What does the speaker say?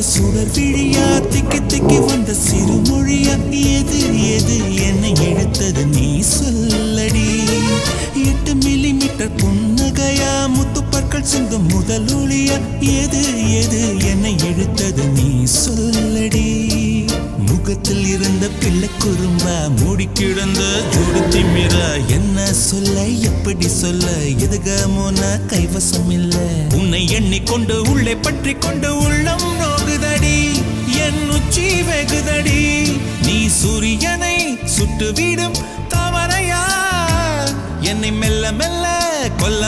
சுடர் விழியா திக்கி திக்கி வந்த சிறுமொழியா எது எது என்னை இழுத்தது நீ சொல்லடி 8 மில்லிமீட்டர் புன்னகையா முத்துப்பற்கள் சிந்தும் முதல் ஒளியா எது எது என்னை இழுத்தது நீ சொல்லடி முகத்தில் இருந்த பிள்ளை குறும்பா மூடி கிடந்த ஜோடி திமிரா என்ன சொல்ல எப்படி சொல்ல எதுகமோனா கைவசம் இல்ல உன்னை எண்ணிக்கொண்டு உள்ளே பற்றி கொண்டு உள்ளம் நோகுதடி என் உச்சி வெகுதடி நீ சூரியனை சுட்டுவிடும் தாமரையா என்னை மெல்ல மெல்ல கொல்ல